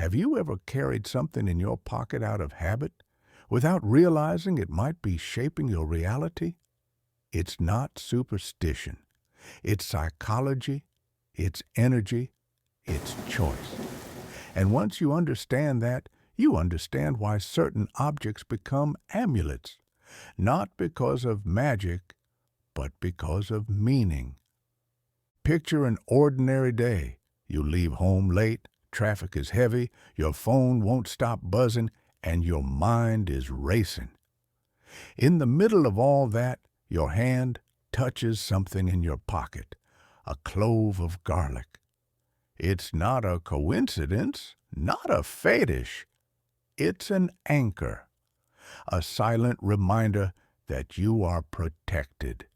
Have you ever carried something in your pocket out of habit without realizing it might be shaping your reality? It's not superstition. It's psychology, it's energy, it's choice. And once you understand that, you understand why certain objects become amulets, not because of magic, but because of meaning. Picture an ordinary day. You leave home late, traffic is heavy, your phone won't stop buzzing, and your mind is racing. In the middle of all that, your hand touches something in your pocket, a clove of garlic. It's not a coincidence, not a fetish. It's an anchor, a silent reminder that you are protected,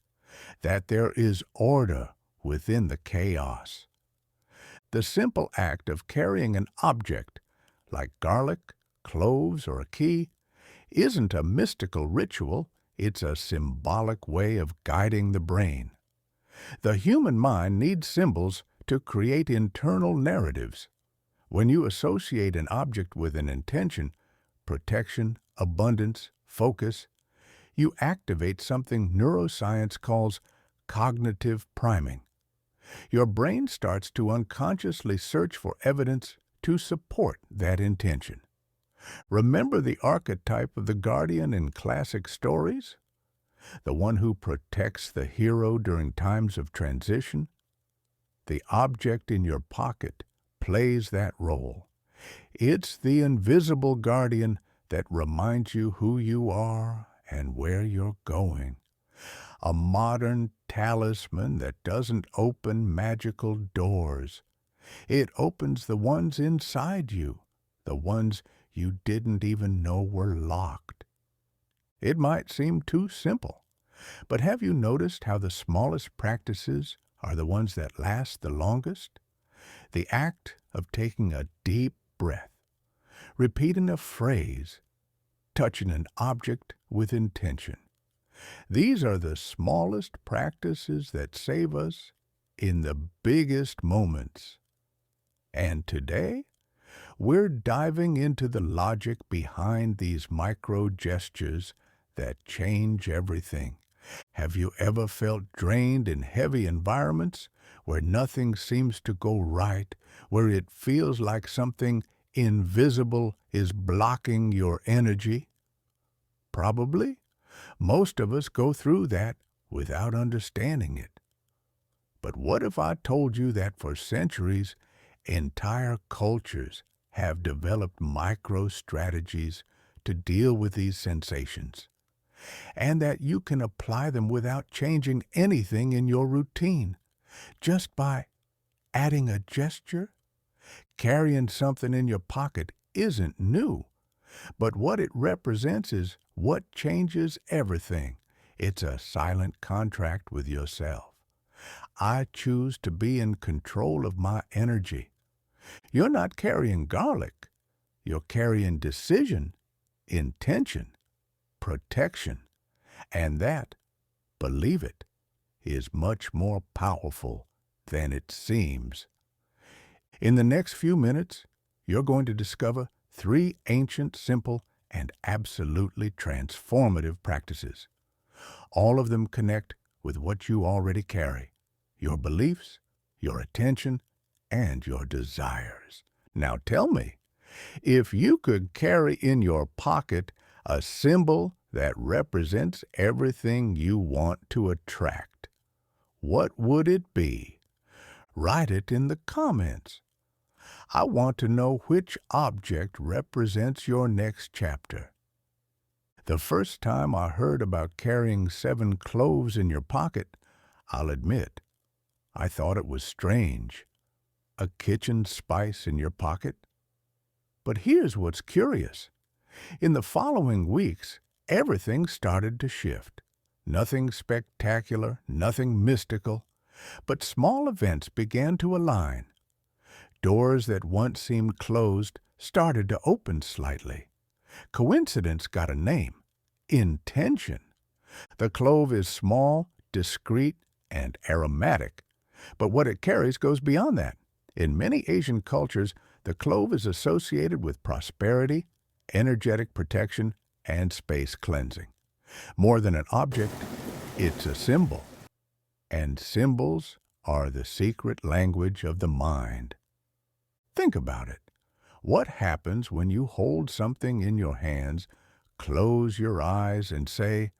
that there is order within the chaos. The simple act of carrying an object, like garlic, cloves, or a key, isn't a mystical ritual, it's a symbolic way of guiding the brain. The human mind needs symbols to create internal narratives. When you associate an object with an intention, protection, abundance, focus, you activate something neuroscience calls cognitive priming. Your brain starts to unconsciously search for evidence to support that intention. Remember the archetype of the guardian in classic stories? The one who protects the hero during times of transition? The object in your pocket plays that role. It's the invisible guardian that reminds you who you are and where you're going. A modern talisman that doesn't open magical doors. It opens the ones inside you, the ones you didn't even know were locked. It might seem too simple, but have you noticed how the smallest practices are the ones that last the longest? The act of taking a deep breath, repeating a phrase, touching an object with intention. These are the smallest practices that save us in the biggest moments. And today, we're diving into the logic behind these micro gestures that change everything. Have you ever felt drained in heavy environments where nothing seems to go right, where it feels like something invisible is blocking your energy? Probably. Most of us go through that without understanding it. But what if I told you that for centuries, entire cultures have developed micro-strategies to deal with these sensations, and that you can apply them without changing anything in your routine, just by adding a gesture? Carrying something in your pocket isn't new, but what it represents is what changes everything. It's a silent contract with yourself. I choose to be in control of my energy. You're not carrying garlic. You're carrying decision, intention, protection. And that, believe it, is much more powerful than it seems. In the next few minutes, you're going to discover 3 ancient, simple, and absolutely transformative practices. All of them connect with what you already carry, your beliefs, your attention, and your desires. Now tell me, if you could carry in your pocket a symbol that represents everything you want to attract, what would it be? Write it in the comments. I want to know which object represents your next chapter. The first time I heard about carrying 7 cloves in your pocket, I'll admit, I thought it was strange. A kitchen spice in your pocket? But here's what's curious. In the following weeks, everything started to shift. Nothing spectacular, nothing mystical, but small events began to align. Doors that once seemed closed started to open slightly. Coincidence got a name: intention. The clove is small, discreet, and aromatic, but what it carries goes beyond that. In many Asian cultures, The clove is associated with prosperity, energetic protection, and space cleansing. More than an object, it's a symbol. And symbols are the secret language of the mind. Think about it. What happens when you hold something in your hands, close your eyes, and say,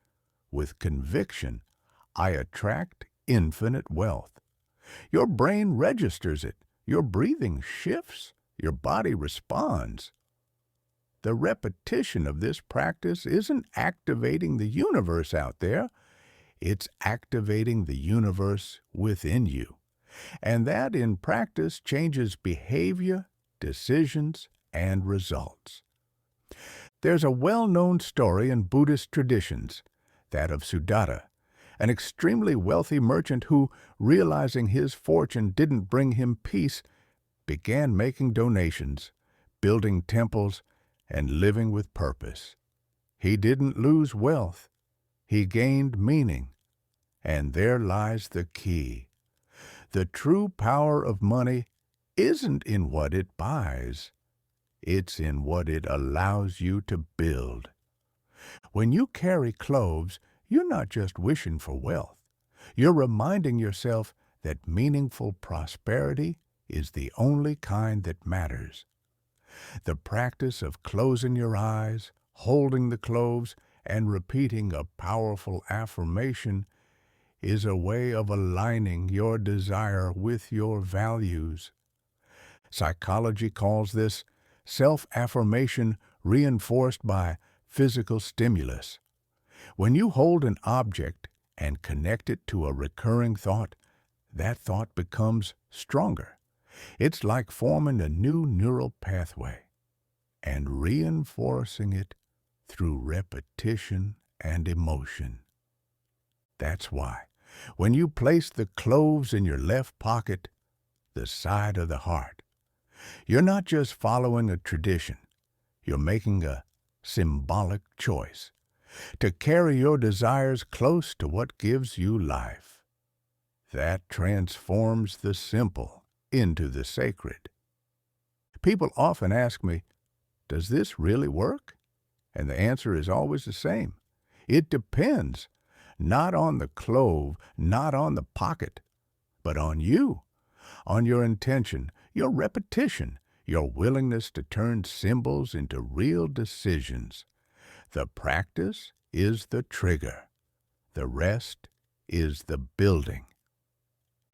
with conviction, I attract infinite wealth? Your brain registers it. Your breathing shifts. Your body responds. The repetition of this practice isn't activating the universe out there. It's activating the universe within you. And that, in practice, changes behavior, decisions, and results. There's a well-known story in Buddhist traditions, that of Sudatta, an extremely wealthy merchant who, realizing his fortune didn't bring him peace, began making donations, building temples, and living with purpose. He didn't lose wealth. He gained meaning. And there lies the key. The true power of money isn't in what it buys. It's in what it allows you to build. When you carry cloves, you're not just wishing for wealth. You're reminding yourself that meaningful prosperity is the only kind that matters. The practice of closing your eyes, holding the cloves, and repeating a powerful affirmation is a way of aligning your desire with your values. Psychology calls this self-affirmation reinforced by physical stimulus. When you hold an object and connect it to a recurring thought, that thought becomes stronger. It's like forming a new neural pathway and reinforcing it through repetition and emotion. That's why, when you place the cloves in your left pocket, the side of the heart, you're not just following a tradition. You're making a symbolic choice to carry your desires close to what gives you life. That transforms the simple into the sacred. People often ask me, does this really work? And the answer is always the same. It depends, not on the clove, not on the pocket, but on you, on your intention, your repetition, your willingness to turn symbols into real decisions. The practice is the trigger. The rest is the building.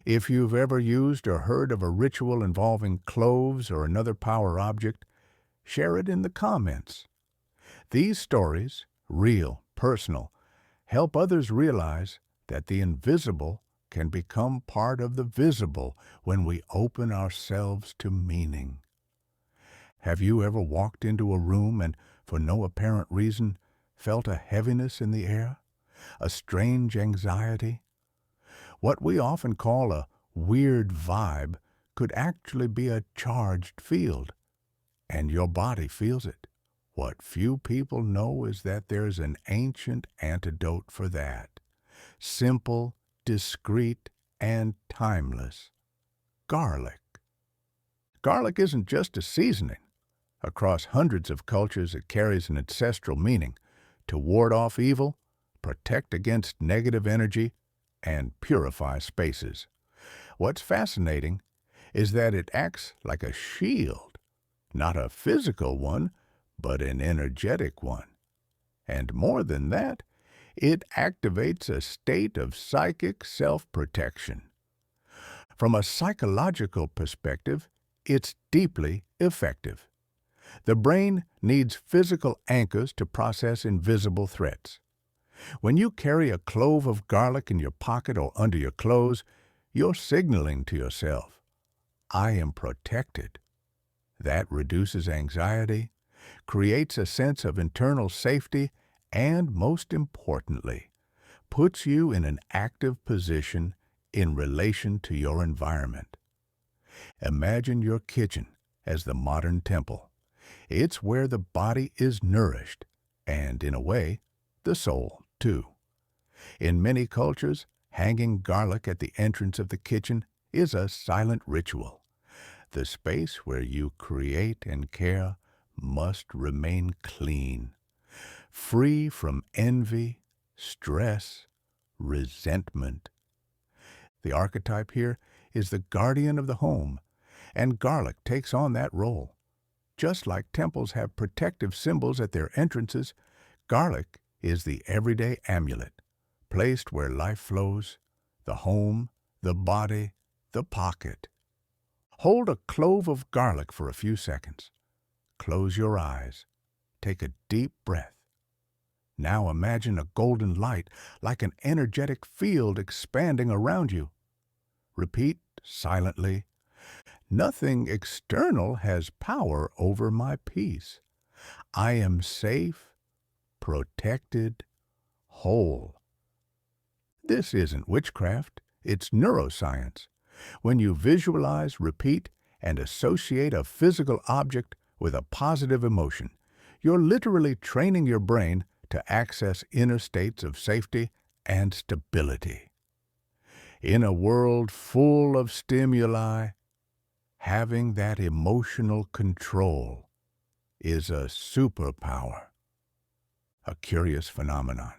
If you've ever used or heard of a ritual involving cloves or another power object, share it in the comments. These stories, real, personal, help others realize that the invisible can become part of the visible when we open ourselves to meaning. Have you ever walked into a room and, for no apparent reason, felt a heaviness in the air? A strange anxiety? What we often call a weird vibe could actually be a charged field, and your body feels it. What few people know is that there's an ancient antidote for that. Simple, discreet, and timeless. Garlic. Garlic isn't just a seasoning. Across hundreds of cultures, it carries an ancestral meaning to ward off evil, protect against negative energy, and purify spaces. What's fascinating is that it acts like a shield, not a physical one, but an energetic one. And more than that, it activates a state of psychic self-protection. From a psychological perspective, it's deeply effective. The brain needs physical anchors to process invisible threats. When you carry a clove of garlic in your pocket or under your clothes, you're signaling to yourself, I am protected. That reduces anxiety, creates a sense of internal safety, and, most importantly, puts you in an active position in relation to your environment. Imagine your kitchen as the modern temple. It's where the body is nourished, and, in a way, the soul, too. In many cultures, hanging garlic at the entrance of the kitchen is a silent ritual. The space where you create and care must remain clean, free from envy, stress, resentment. The archetype here is the guardian of the home, and garlic takes on that role. Just like temples have protective symbols at their entrances, garlic is the everyday amulet, placed where life flows, the home, the body, the pocket. Hold a clove of garlic for a few seconds. Close your eyes. Take a deep breath. Now imagine a golden light, like an energetic field expanding around you. Repeat silently, "Nothing external has power over my peace. I am safe, protected, whole." This isn't witchcraft, it's neuroscience. When you visualize, repeat, and associate a physical object with a positive emotion, you're literally training your brain to access inner states of safety and stability. In a world full of stimuli, having that emotional control is a superpower. A curious phenomenon.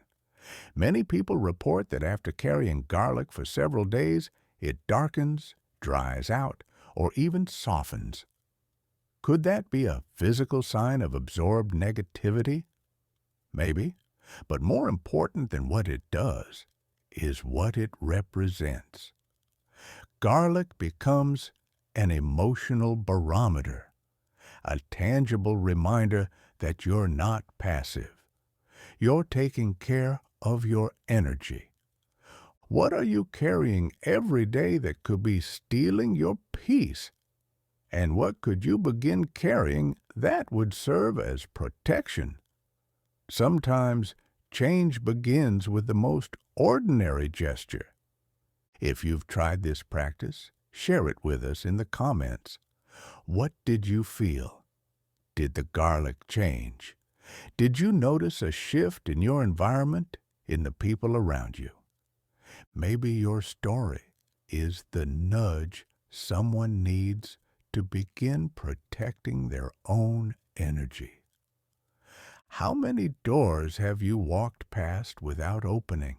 Many people report that after carrying garlic for several days, it darkens, dries out, or even softens. Could that be a physical sign of absorbed negativity? Maybe, but more important than what it does is what it represents. Garlic becomes an emotional barometer, a tangible reminder that you're not passive. You're taking care of your energy. What are you carrying every day that could be stealing your peace? And what could you begin carrying that would serve as protection? Sometimes change begins with the most ordinary gesture. If you've tried this practice, share it with us in the comments. What did you feel? Did the garlic change? Did you notice a shift in your environment, in the people around you? Maybe your story is the nudge someone needs to begin protecting their own energy. How many doors have you walked past without opening?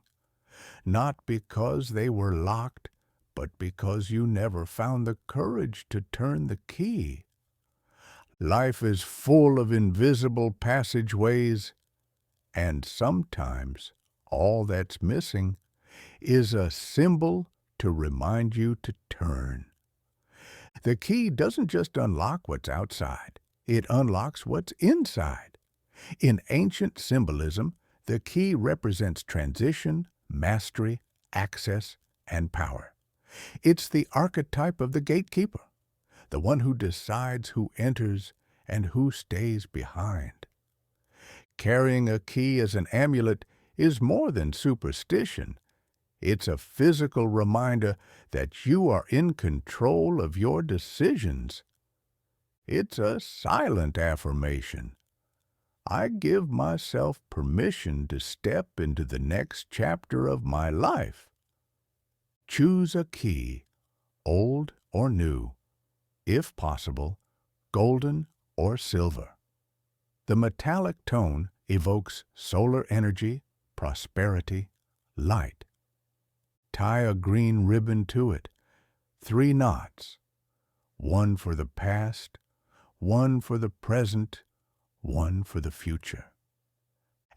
Not because they were locked, but because you never found the courage to turn the key. Life is full of invisible passageways, and sometimes all that's missing is a symbol to remind you to turn. The key doesn't just unlock what's outside, it unlocks what's inside. In ancient symbolism, the key represents transition, mastery, access, and power. It's the archetype of the gatekeeper, the one who decides who enters and who stays behind. Carrying a key as an amulet is more than superstition. It's a physical reminder that you are in control of your decisions. It's a silent affirmation. I give myself permission to step into the next chapter of my life. Choose a key, old or new, if possible, golden or silver. The metallic tone evokes solar energy, prosperity, light. Tie a green ribbon to it, 3 knots, one for the past, one for the present, one for the future.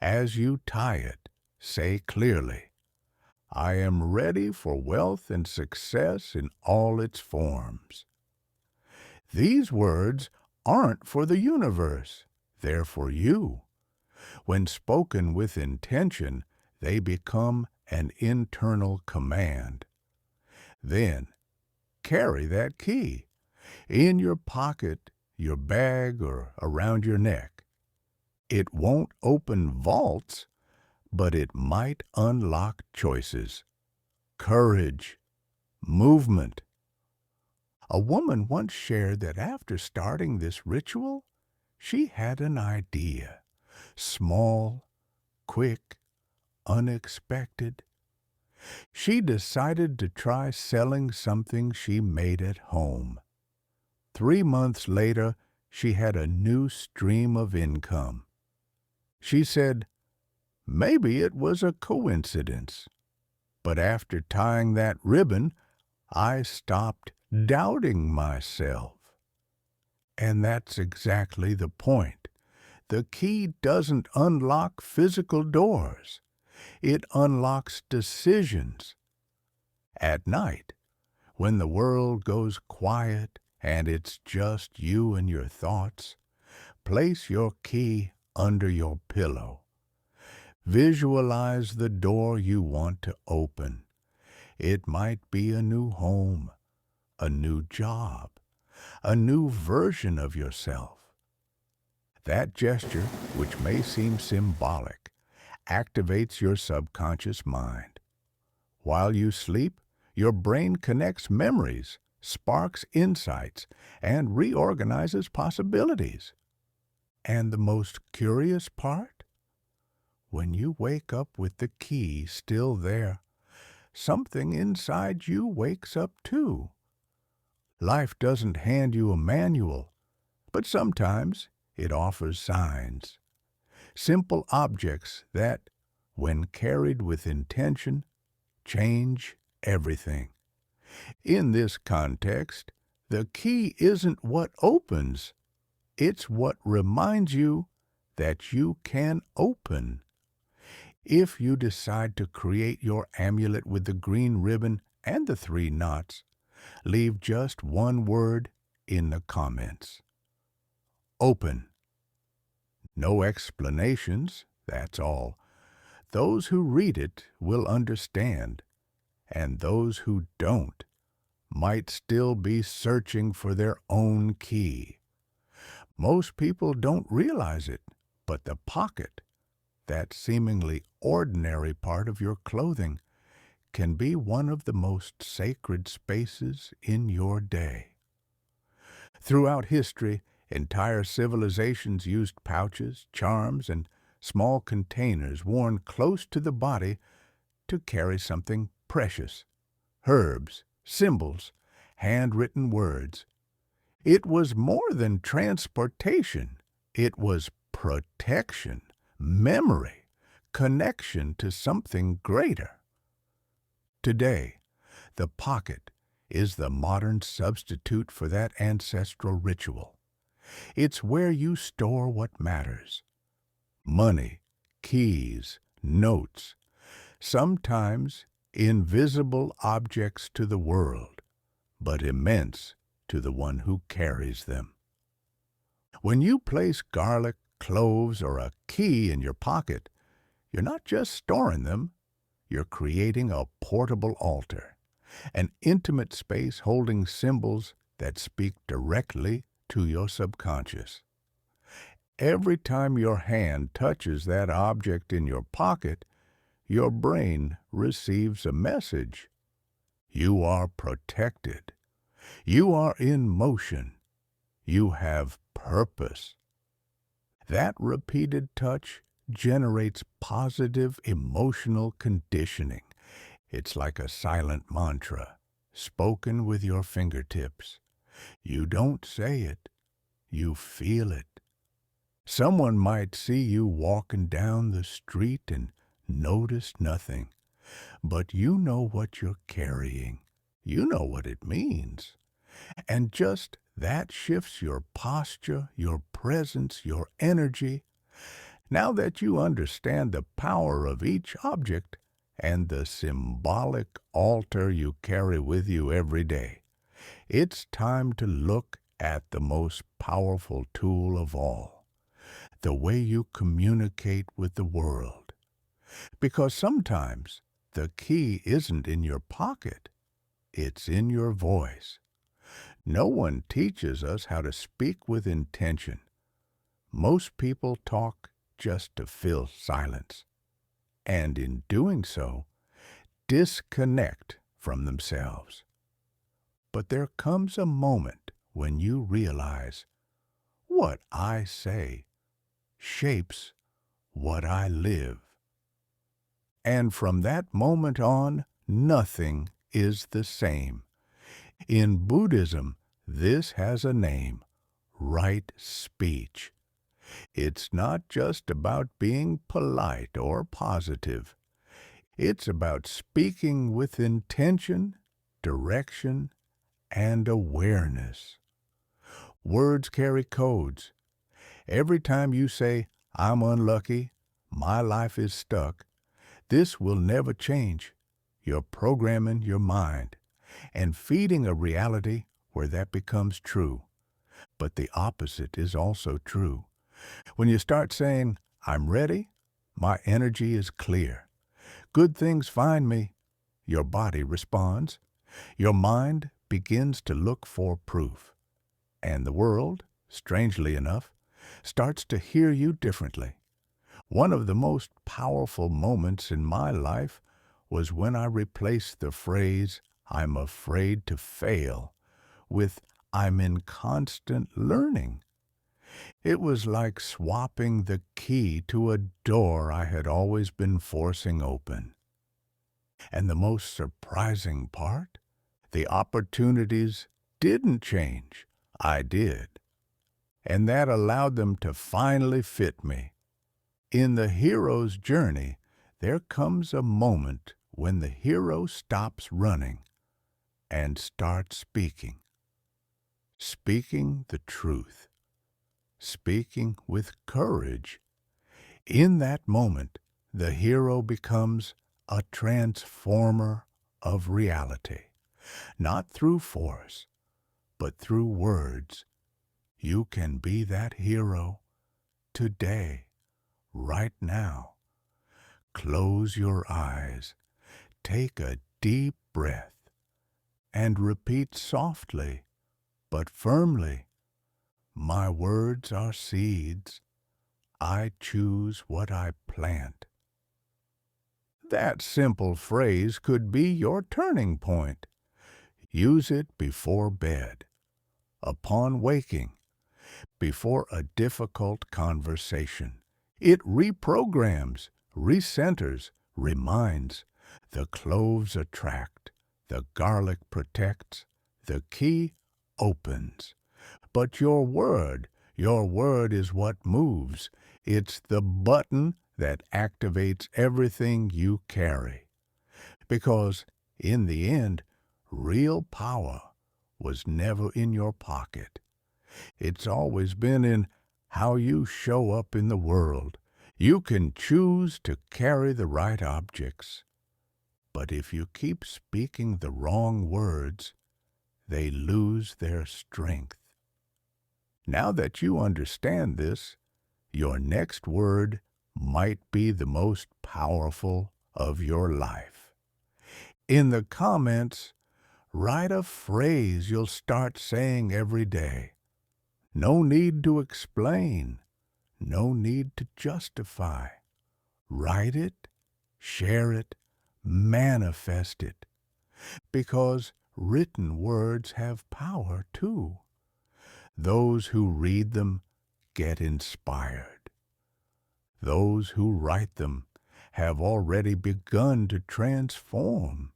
As you tie it, say clearly, "I am ready for wealth and success in all its forms." These words aren't for the universe, they're for you. When spoken with intention, they become an internal command. Then, carry that key in your pocket, your bag, or around your neck. It won't open vaults, but it might unlock choices, courage, movement. A woman once shared that after starting this ritual, she had an idea. Small, quick, unexpected. She decided to try selling something she made at home. 3 months later, she had a new stream of income. She said, maybe it was a coincidence, but after tying that ribbon, I stopped doubting myself. And that's exactly the point. The key doesn't unlock physical doors. It unlocks decisions. At night, when the world goes quiet and it's just you and your thoughts, place your key under your pillow. Visualize the door you want to open. It might be a new home, a new job, a new version of yourself. That gesture, which may seem symbolic, activates your subconscious mind. While you sleep, your brain connects memories, sparks insights, and reorganizes possibilities. And the most curious part? When you wake up with the key still there, something inside you wakes up too. Life doesn't hand you a manual, but sometimes it offers signs. Simple objects that, when carried with intention, change everything. In this context, the key isn't what opens, it's what reminds you that you can open. If you decide to create your amulet with the green ribbon and the 3 knots, leave just one word in the comments. Open. No explanations, that's all. Those who read it will understand, and those who don't might still be searching for their own key. Most people don't realize it, but the pocket, that seemingly ordinary part of your clothing, can be one of the most sacred spaces in your day. Throughout history, entire civilizations used pouches, charms, and small containers worn close to the body to carry something precious: herbs, symbols, handwritten words. It was more than transportation. It was protection, memory, connection to something greater. Today, the pocket is the modern substitute for that ancestral ritual. It's where you store what matters: money, keys, notes, sometimes invisible objects to the world, but immense to the one who carries them. When you place garlic, cloves, or a key in your pocket, you're not just storing them, you're creating a portable altar, an intimate space holding symbols that speak directly to your subconscious. Every time your hand touches that object in your pocket, your brain receives a message. You are protected. You are in motion. You have purpose. That repeated touch generates positive emotional conditioning. It's like a silent mantra, spoken with your fingertips. You don't say it, you feel it. Someone might see you walking down the street and notice nothing, but you know what you're carrying. You know what it means. And just that shifts your posture, your presence, your energy. Now that you understand the power of each object and the symbolic altar you carry with you every day, it's time to look at the most powerful tool of all: the way you communicate with the world. Because sometimes the key isn't in your pocket, it's in your voice. No one teaches us how to speak with intention. Most people talk just to fill silence, and in doing so, disconnect from themselves. But there comes a moment when you realize what I say shapes what I live. And from that moment on, nothing is the same. In Buddhism, This has a name: right speech. It's not just about being polite or positive. It's about speaking with intention, direction, and awareness. Words carry codes. Every time you say, "I'm unlucky, my life is stuck," this will never change. You're programming your mind and feeding a reality where that becomes true. But the opposite is also true. When you start saying, "I'm ready, my energy is clear, good things find me," your body responds. Your mind begins to look for proof. And the world, strangely enough, starts to hear you differently. One of the most powerful moments in my life was when I replaced the phrase, "I'm afraid to fail," with, "I'm in constant learning." It was like swapping the key to a door I had always been forcing open. And the most surprising part? The opportunities didn't change. I did. And that allowed them to finally fit me. In the hero's journey, there comes a moment when the hero stops running and starts speaking. Speaking the truth. Speaking with courage. In that moment, the hero becomes a transformer of reality. Not through force, but through words. You can be that hero today, right now. Close your eyes, take a deep breath, and repeat softly but firmly, "My words are seeds. I choose what I plant." That simple phrase could be your turning point. Use it before bed, upon waking, before a difficult conversation. It reprograms, recenters, reminds. The cloves attract, the garlic protects, the key opens. But your word is what moves. It's the button that activates everything you carry. Because, in the end, real power was never in your pocket. It's always been in how you show up in the world. You can choose to carry the right objects. But if you keep speaking the wrong words, they lose their strength. Now that you understand this, your next word might be the most powerful of your life. In the comments, write a phrase you'll start saying every day. No need to explain. No need to justify. Write it, share it, manifest it. Because written words have power too. Those who read them get inspired. Those who write them have already begun to transform.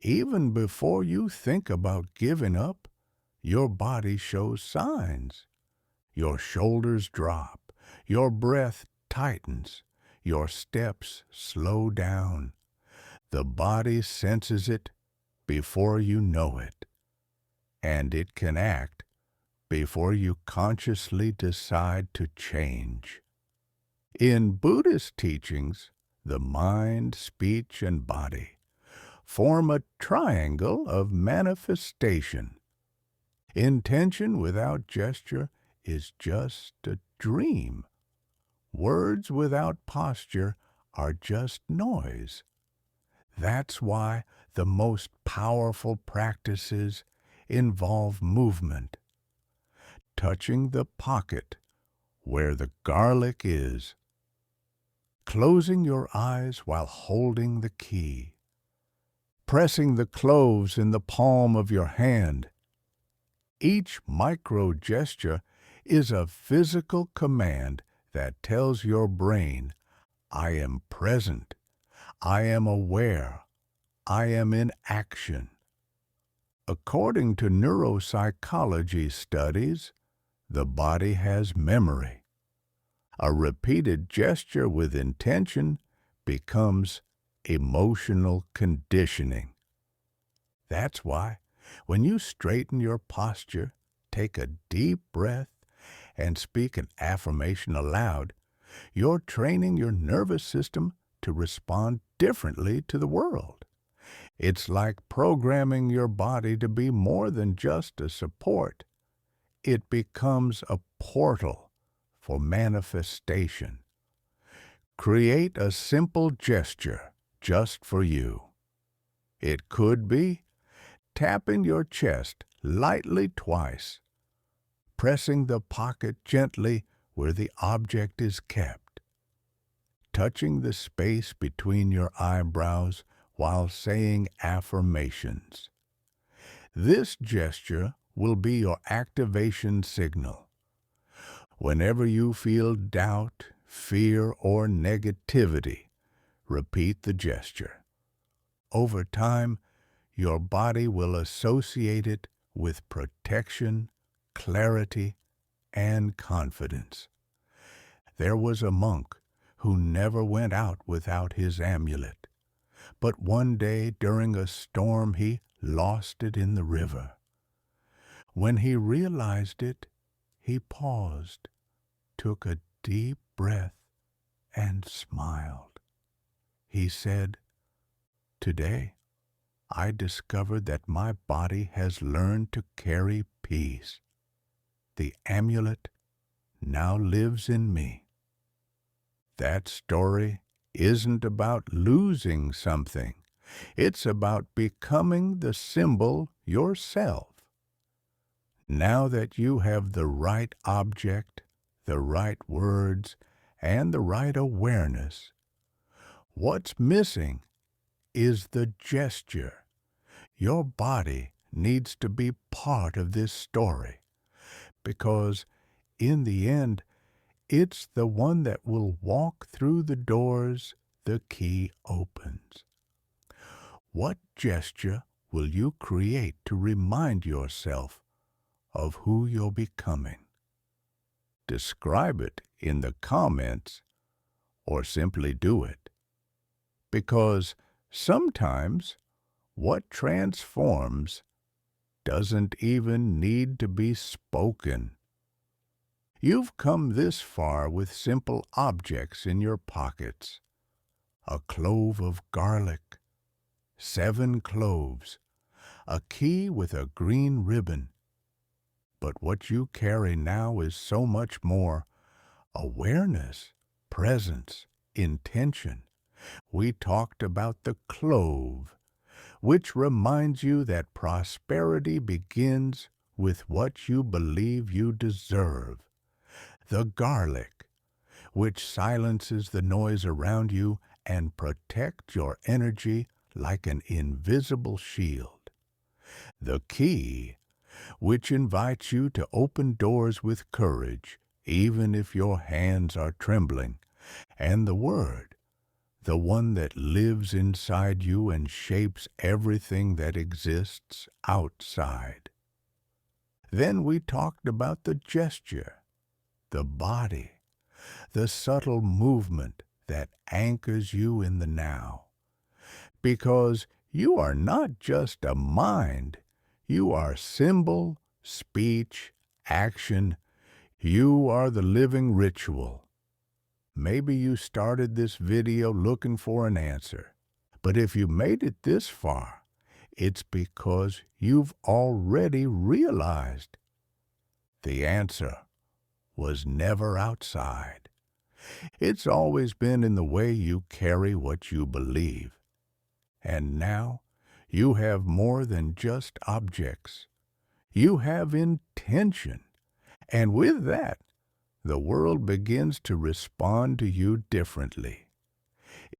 Even before you think about giving up, your body shows signs. Your shoulders drop, your breath tightens, your steps slow down. The body senses it before you know it, and it can act before you consciously decide to change. In Buddhist teachings, the mind, speech, and body form a triangle of manifestation. Intention without gesture is just a dream. Words without posture are just noise. That's why the most powerful practices involve movement. Touching the pocket where the garlic is. Closing your eyes while holding the key. Pressing the cloves in the palm of your hand. Each micro gesture is a physical command that tells your brain, "I am present, I am aware, I am in action." According to neuropsychology studies, the body has memory. A repeated gesture with intention becomes emotional conditioning. That's why, when you straighten your posture, take a deep breath, and speak an affirmation aloud, you're training your nervous system to respond differently to the world. It's like programming your body to be more than just a support. It becomes a portal for manifestation. Create a simple gesture just for you. It could be tapping your chest lightly twice, pressing the pocket gently where the object is kept, touching the space between your eyebrows while saying affirmations. This gesture will be your activation signal. Whenever you feel doubt, fear, or negativity, repeat the gesture. Over time, your body will associate it with protection, clarity, and confidence. There was a monk who never went out without his amulet, but one day during a storm he lost it in the river. When he realized it, he paused, took a deep breath, and smiled. He said, "Today, I discovered that my body has learned to carry peace. The amulet now lives in me." That story isn't about losing something. It's about becoming the symbol yourself. Now that you have the right object, the right words, and the right awareness, what's missing is the gesture. Your body needs to be part of this story because, in the end, it's the one that will walk through the doors the key opens. What gesture will you create to remind yourself of who you're becoming? Describe it in the comments or simply do it. Because sometimes what transforms doesn't even need to be spoken. You've come this far with simple objects in your pockets. A clove of garlic, 7 cloves, a key with a green ribbon. But what you carry now is so much more: awareness, presence, intention. We talked about the clove, which reminds you that prosperity begins with what you believe you deserve. The garlic, which silences the noise around you and protects your energy like an invisible shield. The key, which invites you to open doors with courage, even if your hands are trembling. And the word, the one that lives inside you and shapes everything that exists outside. Then we talked about the gesture, the body, the subtle movement that anchors you in the now. Because you are not just a mind, you are symbol, speech, action. You are the living ritual. Maybe you started this video looking for an answer, but if you made it this far, it's because you've already realized the answer was never outside. It's always been in the way you carry what you believe. And now you have more than just objects. You have intention. And with that, the world begins to respond to you differently.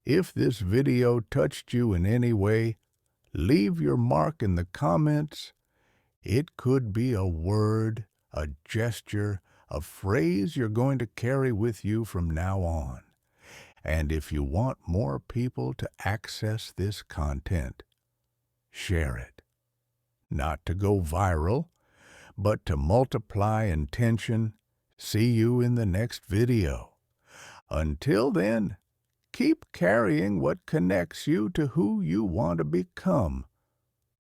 If this video touched you in any way, leave your mark in the comments. It could be a word, a gesture, a phrase you're going to carry with you from now on. And if you want more people to access this content, share it. not to go viral, but to multiply intention. See you in the next video. Until then, keep carrying what connects you to who you want to become,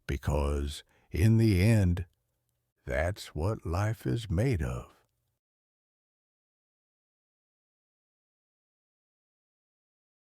because in the end, that's what life is made of.